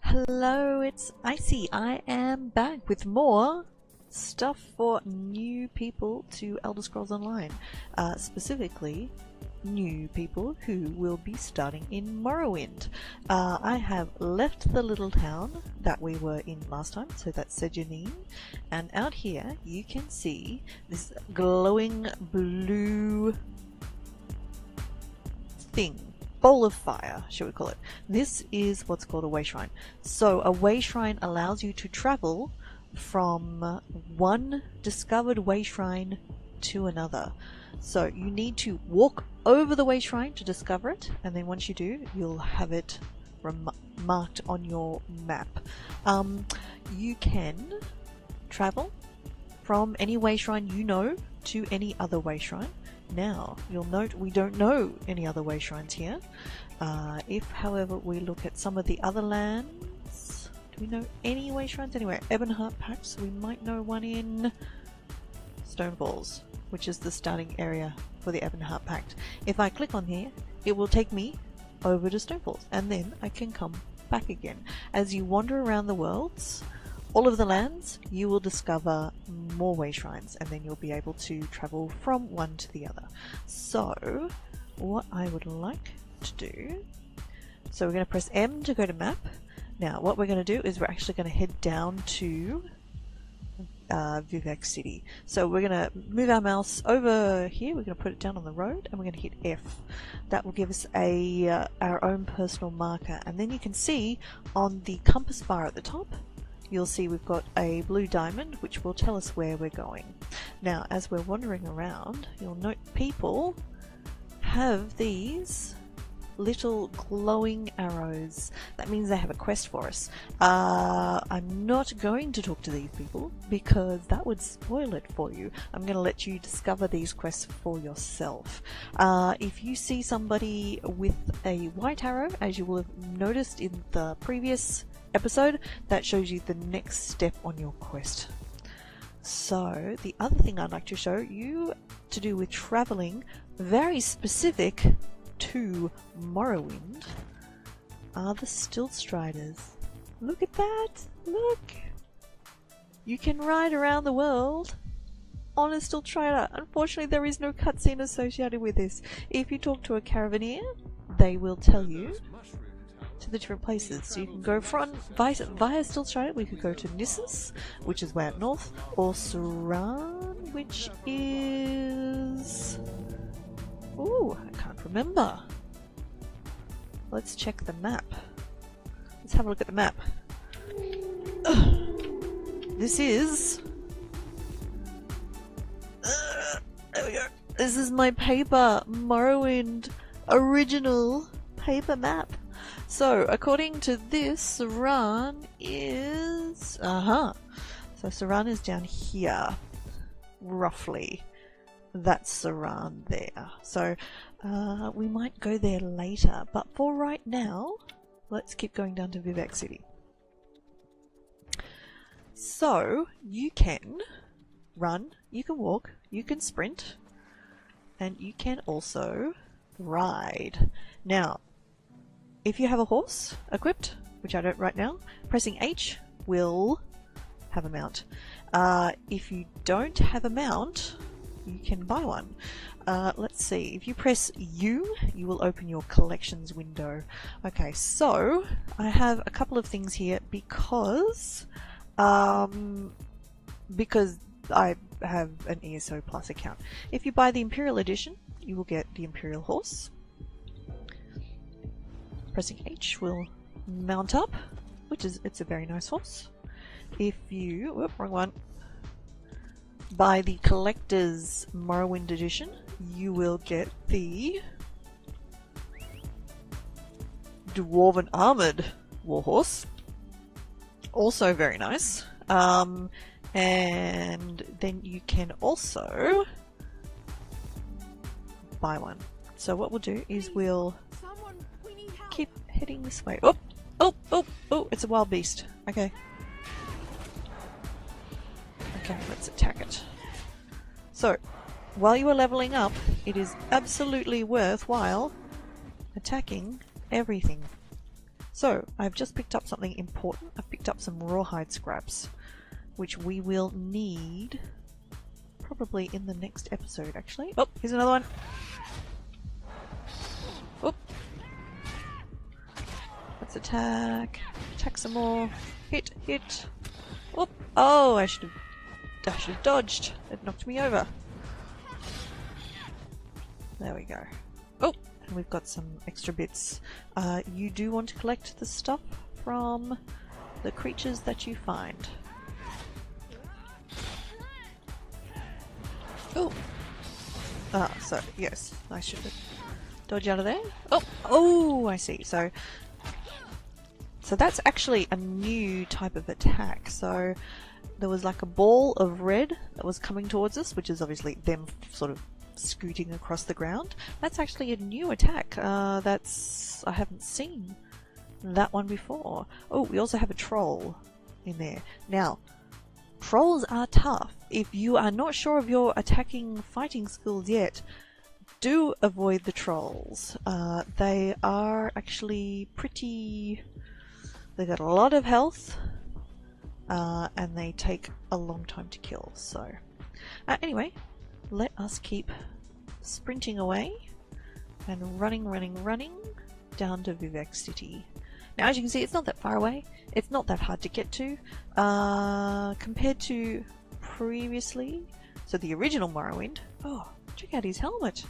Hello, it's Icy. I am back with more stuff for new people to Elder Scrolls Online. Specifically, new people who will be starting in Morrowind. I have left the little town that we were in last time, so that's Sejanine. And out here, you can see this glowing blue thing. Bowl of fire, shall we call it. This is what's called a way shrine. So a way shrine allows you to travel from one discovered way shrine to another. So you need to walk over the way shrine to discover it, and then once you do, you'll have it marked on your map. You can travel from any way shrine you know to any other way shrine. Now, you'll note we don't know any other way shrines here. If, however, we look at some of the other lands, do we know any way shrines anywhere? Ebonheart perhaps, we might know one in Stonefalls, which is the starting area for the Ebonheart Pact. If I click on here, it will take me over to Stonefalls, and then I can come back again. As you wander around the worlds, all of the lands, you will discover more way shrines, and then you'll be able to travel from one to the other. So, what I would like to do, so we're going to press M to go to map. Now, what we're going to do is we're actually going to head down to Vivec City. So we're going to move our mouse over here, we're going to put it down on the road, and we're going to hit F. That will give us our own personal marker, and then you can see on the compass bar at the top, you'll see we've got a blue diamond which will tell us where we're going. Now, as we're wandering around, you'll note people have these little glowing arrows. That means they have a quest for us. I'm not going to talk to these people because that would spoil it for you. I'm going to let you discover these quests for yourself. If you see somebody with a white arrow, as you will have noticed in the previous episode, that shows you the next step on your quest. So the other thing I'd like to show you to do with traveling, very specific to Morrowind, are the Stilt Striders. Look at that! Look! You can ride around the world on a Stilt Strider. Unfortunately, there is no cutscene associated with this. If you talk to a Caravaneer, they will tell you to the different places. So you can go via Stilt Strider. We could go to Nissus, which is way up north, or Suran, which is... ooh, I can't remember. Let's check the map. Let's have a look at the map. This is... there we go. This is my paper Morrowind original paper map. So, according to this, Suran is... So Suran is down here, roughly. That's Suran there. So, we might go there later, but for right now, let's keep going down to Vivec City. So, you can run, you can walk, you can sprint, and you can also ride. Now, if you have a horse equipped, which I don't right now, pressing H will have a mount. If you don't have a mount, you can buy one. Let's see, if you press U, you will open your collections window. Okay, so I have a couple of things here because I have an ESO Plus account. If you buy the Imperial Edition, you will get the Imperial Horse. Pressing H will mount up, it's a very nice horse. If you, whoop, wrong one, buy the Collector's Morrowind Edition, you will get the Dwarven Armoured Warhorse, also very nice. And then you can also buy one. So what we'll do is we'll keep heading this way. Oh, oh, oh, oh, it's a wild beast. Okay. Okay, let's attack it. So, while you are leveling up, it is absolutely worthwhile attacking everything. So I've just picked up something important. I've picked up some rawhide scraps, which we will need probably in the next episode, actually. Oh, here's another one. Oh. Let's attack. Attack some more. Hit, hit. Oh, oh, I should have dodged. It knocked me over. There we go. Oh, and we've got some extra bits. You do want to collect the stuff from the creatures that you find. Oh! So, yes, I should dodge out of there. Oh! Oh, I see. So that's actually a new type of attack. So there was like a ball of red that was coming towards us, which is obviously them sort of scooting across the ground. That's actually a new attack. I haven't seen that one before. Oh, we also have a troll in there. Now, trolls are tough. If you are not sure of your attacking fighting skills yet, do avoid the trolls. They are actually pretty... They've got a lot of health, and they take a long time to kill. So, anyway, let us keep sprinting away and running down to Vivek City. Now, as you can see, it's not that far away. It's not that hard to get to compared to previously. So the original Morrowind. Oh, check out his helmet.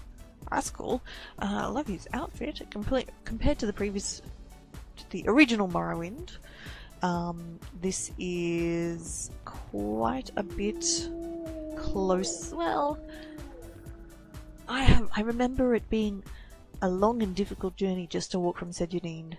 That's cool. I love his outfit. Compared to the original Morrowind, this is quite a bit close. Well, I remember it being a long and difficult journey just to walk from Sejanine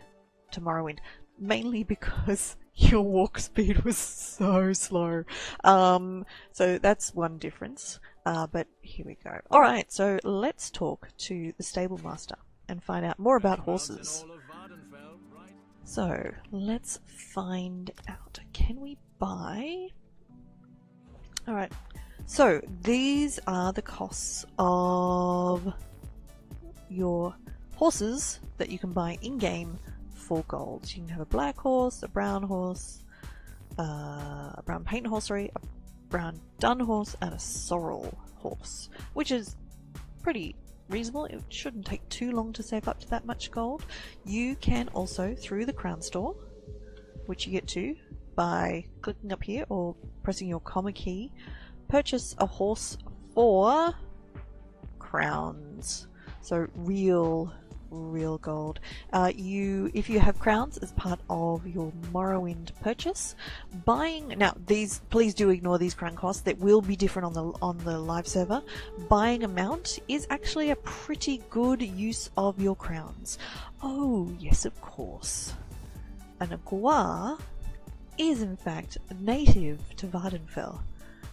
to Morrowind, mainly because your walk speed was so slow. So that's one difference. But here we go. Alright, so let's talk to the stable master and find out more about horses. So let's find out. Can we buy? Alright, so these are the costs of your horses that you can buy in-game for gold. You can have a black horse, a brown horse, a brown paint horse, sorry, a brown dun horse, and a sorrel horse, which is pretty reasonable. It shouldn't take too long to save up to that much gold. You can also, through the crown store, which you get to by clicking up here or pressing your comma key, purchase a horse for crowns. So real gold. If you have crowns as part of your Morrowind purchase, please do ignore these crown costs. That will be different on the live server. Buying a mount is actually a pretty good use of your crowns. Oh yes, of course. An Aguar is in fact native to Vardenfell.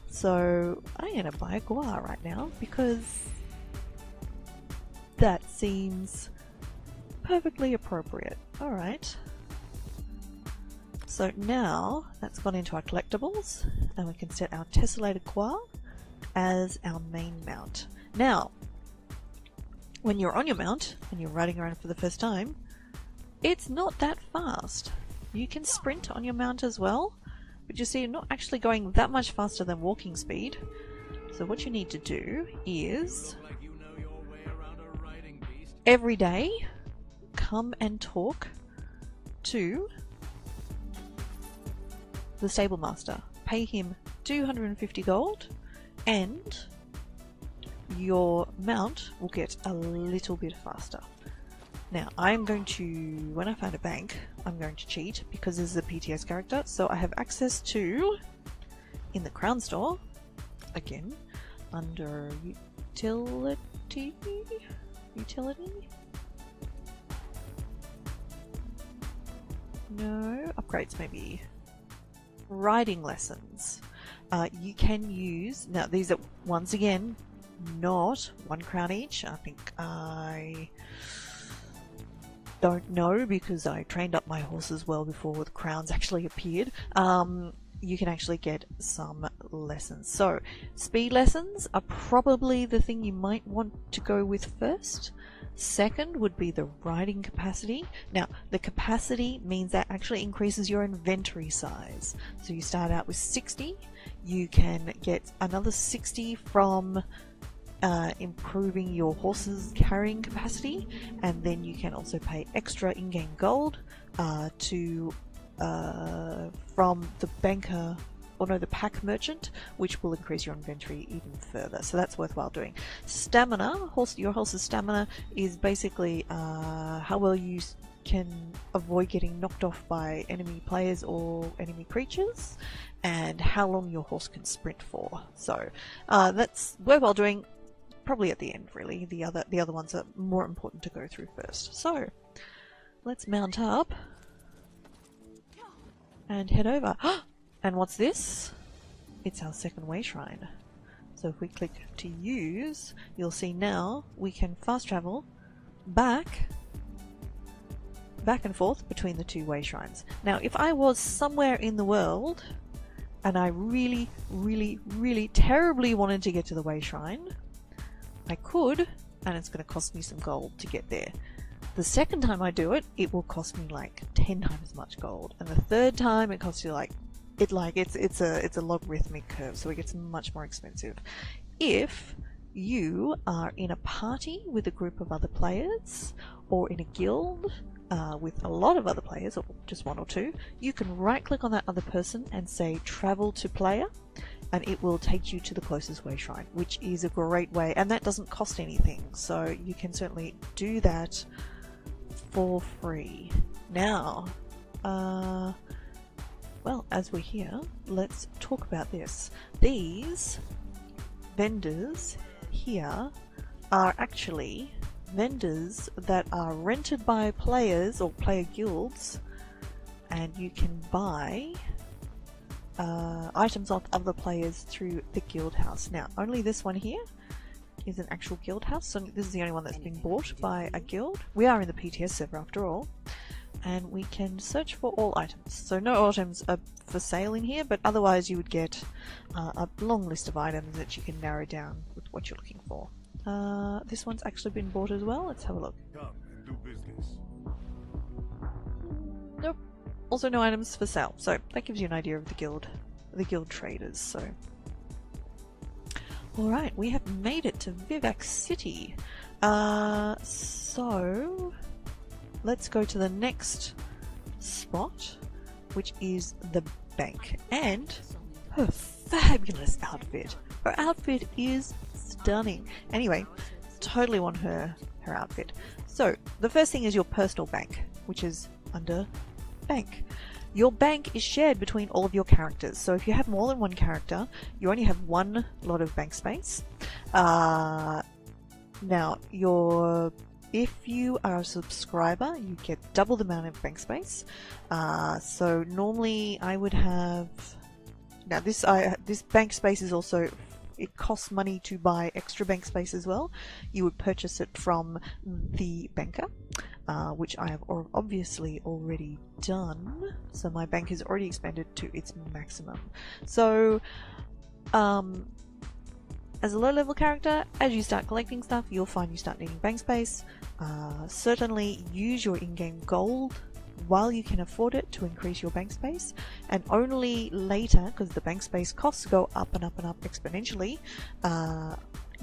So I'm gonna buy a Aguar right now because that seems perfectly appropriate. Alright. So now that's gone into our collectibles and we can set our tessellated Aguar as our main mount. Now, when you're on your mount and you're riding around for the first time, it's not that fast. You can sprint on your mount as well, but you see you're not actually going that much faster than walking speed. So what you need to do is every day come and talk to the stable master. Pay him 250 gold and your mount will get a little bit faster. Now I'm going to, when I find a bank, I'm going to cheat because this is a PTS character, so I have access to, in the crown store, again, under utility? No, upgrades maybe. Riding lessons. You can use, now these are once again not 1 crown each. I think I don't know because I trained up my horses well before the crowns actually appeared. You can actually get some lessons. So speed lessons are probably the thing you might want to go with first. Second would be the riding capacity. Now, the capacity means that actually increases your inventory size. So you start out with 60, you can get another 60 from improving your horse's carrying capacity, and then you can also pay extra in-game gold from the banker, or no, the pack merchant, which will increase your inventory even further. So that's worthwhile doing. Stamina, your horse's stamina is basically how well you can avoid getting knocked off by enemy players or enemy creatures, and how long your horse can sprint for. So that's worthwhile doing. Probably at the end, really. The other ones are more important to go through first. So let's mount up and head over. And what's this? It's our second way shrine. So if we click to use, you'll see now we can fast travel back and forth between the two way shrines. Now, if I was somewhere in the world and I really, really, really terribly wanted to get to the way shrine, I could, and it's going to cost me some gold to get there. The second time I do it, it will cost me like 10 times as much gold, and the third time it costs you it's a logarithmic curve, so it gets much more expensive. If you are in a party with a group of other players, or in a guild with a lot of other players, or just one or two, you can right click on that other person and say travel to player, and it will take you to the closest way shrine, which is a great way, and that doesn't cost anything, so you can certainly do that for free. Now, well, as we're here, let's talk about this. These vendors here are actually vendors that are rented by players or player guilds, and you can buy items off other players through the guild house. Now, only this one here is an actual guild house, so this is the only one that's been bought by a guild. We are in the PTS server after all, and we can search for all items. So no items are for sale in here, but otherwise you would get a long list of items that you can narrow down with what you're looking for. This one's actually been bought as well. Let's have a look. Come and do business. Nope. Also no items for sale. So that gives you an idea of the guild traders. So, all right, we have made it to Vivek City. So let's go to the next spot, which is the bank, and her fabulous outfit. Her outfit is stunning. Anyway, totally want her outfit. So the first thing is your personal bank, which is under bank. Your bank is shared between all of your characters. So if you have more than one character, you only have one lot of bank space. Now, if you are a subscriber, you get double the amount of bank space. So normally I would have... Now this bank space is also... It costs money to buy extra bank space as well. You would purchase it from the banker, which I have obviously already done. So my bank is already expanded to its maximum. So, as a low-level character, as you start collecting stuff, you'll find you start needing bank space. Certainly use your in-game gold while you can afford it to increase your bank space, and only later, because the bank space costs go up and up and up exponentially,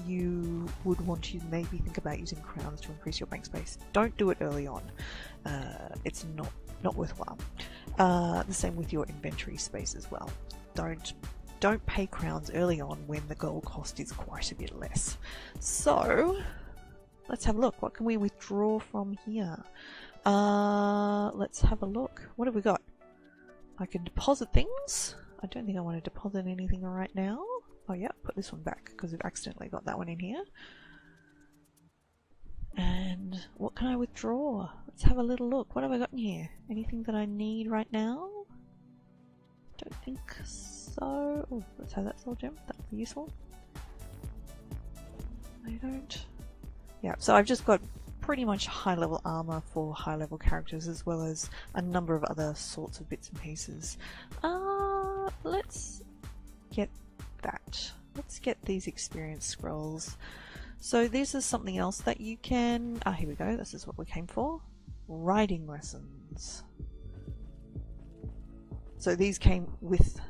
you would want to maybe think about using crowns to increase your bank space. Don't do it early on. It's not worthwhile. The same with your inventory space as well. Don't pay crowns early on when the gold cost is quite a bit less. So let's have a look. What can we withdraw from here? Let's have a look. What have we got? I can deposit things. I don't think I want to deposit anything right now. Oh yeah, put this one back because we've accidentally got that one in here. And what can I withdraw? Let's have a little look. What have I got in here? Anything that I need right now? Don't think so. Oh, let's have that soul gem. That would be useful. I don't... Yeah, so I've just got pretty much high-level armor for high-level characters, as well as a number of other sorts of bits and pieces. Let's get that. Let's get these experience scrolls. So this is something else that you can... here we go. This is what we came for. Riding lessons. So these came with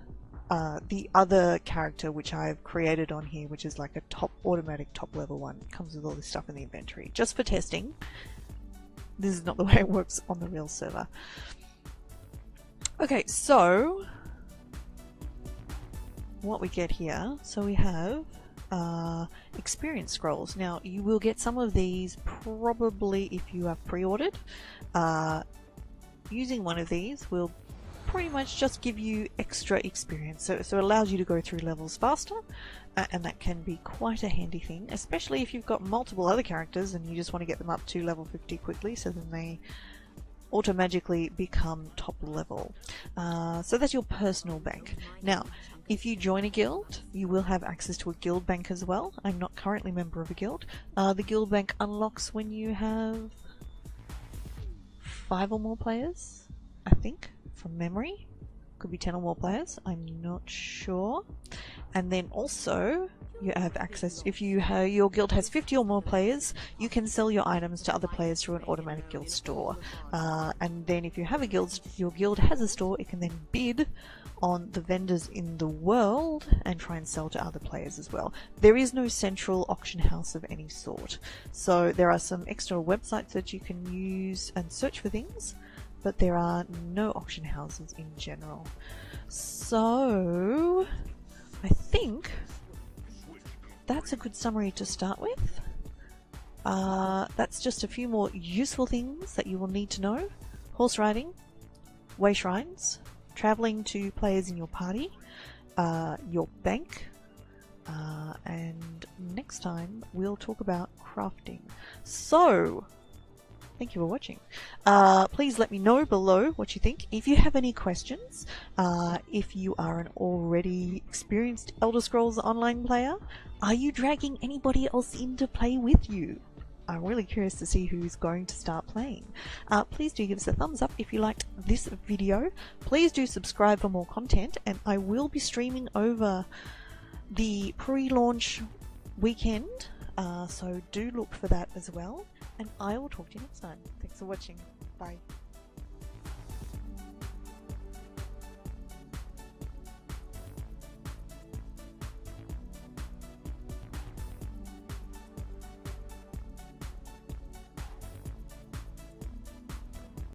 the other character which I've created on here, which is like a automatic top level one. It comes with all this stuff in the inventory. Just for testing. This is not the way it works on the real server. Okay, so what we get here, so we have experience scrolls. Now you will get some of these probably if you have pre-ordered. Using one of these will pretty much just give you extra experience, so it allows you to go through levels faster, and that can be quite a handy thing, especially if you've got multiple other characters and you just want to get them up to level 50 quickly, so then they automatically become top level. So that's your personal bank. Now if you join a guild, you will have access to a guild bank as well. I'm not currently a member of a guild. The guild bank unlocks when you have 5 or more players, I think, from memory. Could be 10 or more players, I'm not sure. And then also you have access, if your guild has 50 or more players, you can sell your items to other players through an automatic guild store. And then if you have a guild, your guild has a store, it can then bid on the vendors in the world and try and sell to other players as well. There is no central auction house of any sort. So there are some extra websites that you can use and search for things, but there are no auction houses in general. So I think that's a good summary to start with. That's just a few more useful things that you will need to know. Horse riding, way shrines, traveling to players in your party, your bank, and next time we'll talk about crafting. So thank you for watching. Please let me know below what you think. If you have any questions, if you are an already experienced Elder Scrolls Online player, are you dragging anybody else in to play with you? I'm really curious to see who's going to start playing. Please do give us a thumbs up if you liked this video. Please do subscribe for more content, and I will be streaming over the pre-launch weekend, so do look for that as well. And I will talk to you next time. Thanks for watching. Bye.